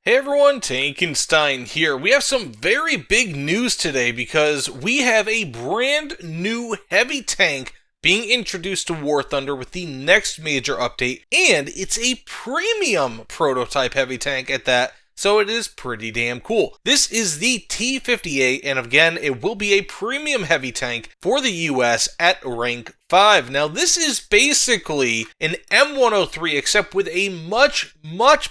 Hey everyone, Tankenstein here. We have some very big news today because we have a brand new heavy tank being introduced to War Thunder with the next major update, and it's a premium prototype heavy tank at that, so it is pretty damn cool. This is the T58, and again, it will be a premium heavy tank for the US at rank 5. Now, this is basically an M103 except with a much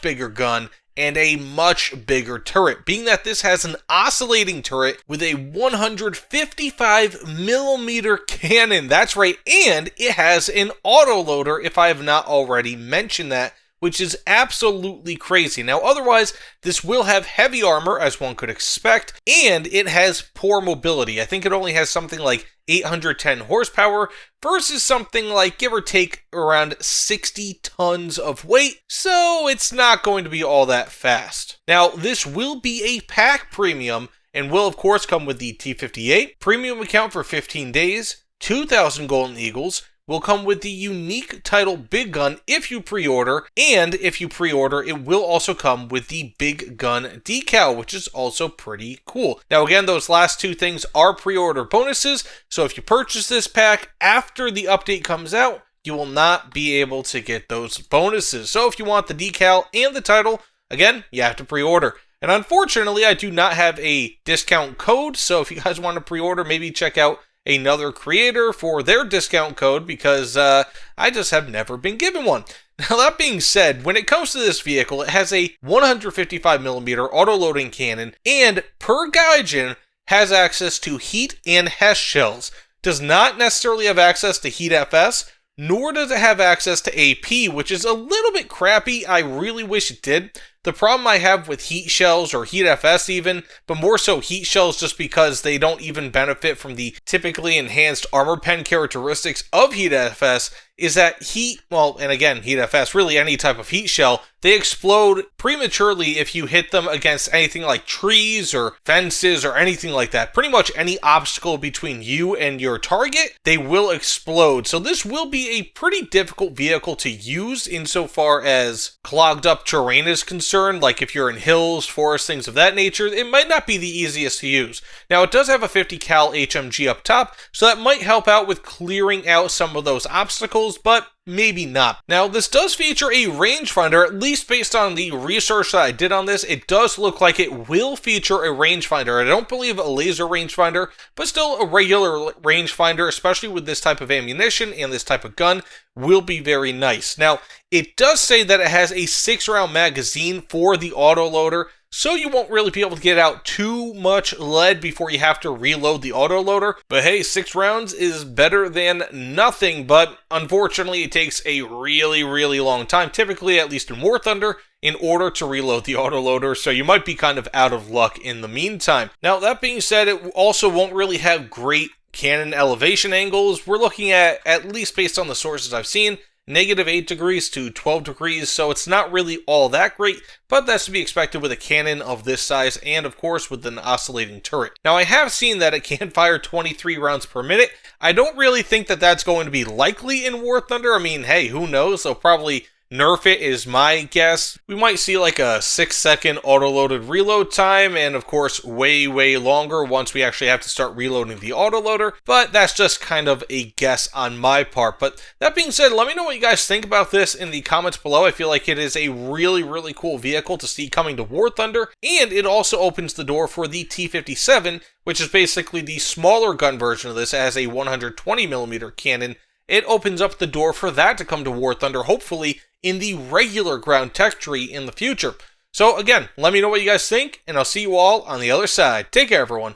bigger gun and a much bigger turret, being that this has an oscillating turret with a 155mm cannon. That's right, and it has an autoloader, if I have not already mentioned that, which is absolutely crazy. Now, otherwise, this will have heavy armor, as one could expect, and it has poor mobility. I think it only has something like 810 horsepower versus something like, give or take, around 60 tons of weight, so it's not going to be all that fast. Now, this will be a pack premium, and will of course come with the T58, premium account for 15 days, 2,000 Golden Eagles, will come with the unique title Big Gun if you pre-order, and if you pre-order, it will also come with the Big Gun decal, which is also pretty cool. Now again, those last two things are pre-order bonuses, so if you purchase this pack after the update comes out, you will not be able to get those bonuses. So if you want the decal and the title, again, you have to pre-order. And unfortunately, I do not have a discount code, so if you guys want to pre-order, maybe check out another creator for their discount code, because I just have never been given one. Now, that being said, when it comes to this vehicle, it has a 155mm autoloading cannon, and per Gaijin, has access to heat and HESH shells. Does not necessarily have access to heat FS, nor does it have access to AP, which is a little bit crappy. I really wish it did. The problem I have with heat shells, or heat FS even, but more so heat shells just because they don't even benefit from the typically enhanced armor pen characteristics of heat FS, is that heat FS, really any type of heat shell, they explode prematurely if you hit them against anything like trees or fences or anything like that. Pretty much any obstacle between you and your target, they will explode. So this will be a pretty difficult vehicle to use insofar as clogged up terrain is concerned, like if you're in hills, forests, things of that nature. It might not be the easiest to use. Now, it does have a 50 cal HMG up top, so that might help out with clearing out some of those obstacles, but maybe not. Now, this does feature a rangefinder, at least based on the research that I did on this. It does look like it will feature a rangefinder. I don't believe a laser rangefinder, but still a regular rangefinder, especially with this type of ammunition and this type of gun, will be very nice. Now, it does say that it has a 6-round magazine for the autoloader, so you won't really be able to get out too much lead before you have to reload the autoloader. But hey, 6 rounds is better than nothing, but unfortunately it takes a really long time, typically at least in War Thunder, in order to reload the autoloader, so you might be kind of out of luck in the meantime. Now, that being said, it also won't really have great cannon elevation angles. We're looking at least based on the sources I've seen, -8 degrees to 12 degrees, so it's not really all that great, but that's to be expected with a cannon of this size and, of course, with an oscillating turret. Now, I have seen that it can fire 23 rounds per minute. I don't really think that that's going to be likely in War Thunder. I mean, hey, who knows? They'll probably nerf it is my guess. We might see like a 6-second autoloaded reload time, and of course way longer once we actually have to start reloading the autoloader, but that's just kind of a guess on my part. But that being said, let me know what you guys think about this in the comments below. I feel like it is a really cool vehicle to see coming to War Thunder, and it also opens the door for the T57, which is basically the smaller gun version of this. It has a 120mm cannon. It opens up the door for that to come to War Thunder, hopefully in the regular ground tech tree in the future. So again, let me know what you guys think, and I'll see you all on the other side. Take care, everyone.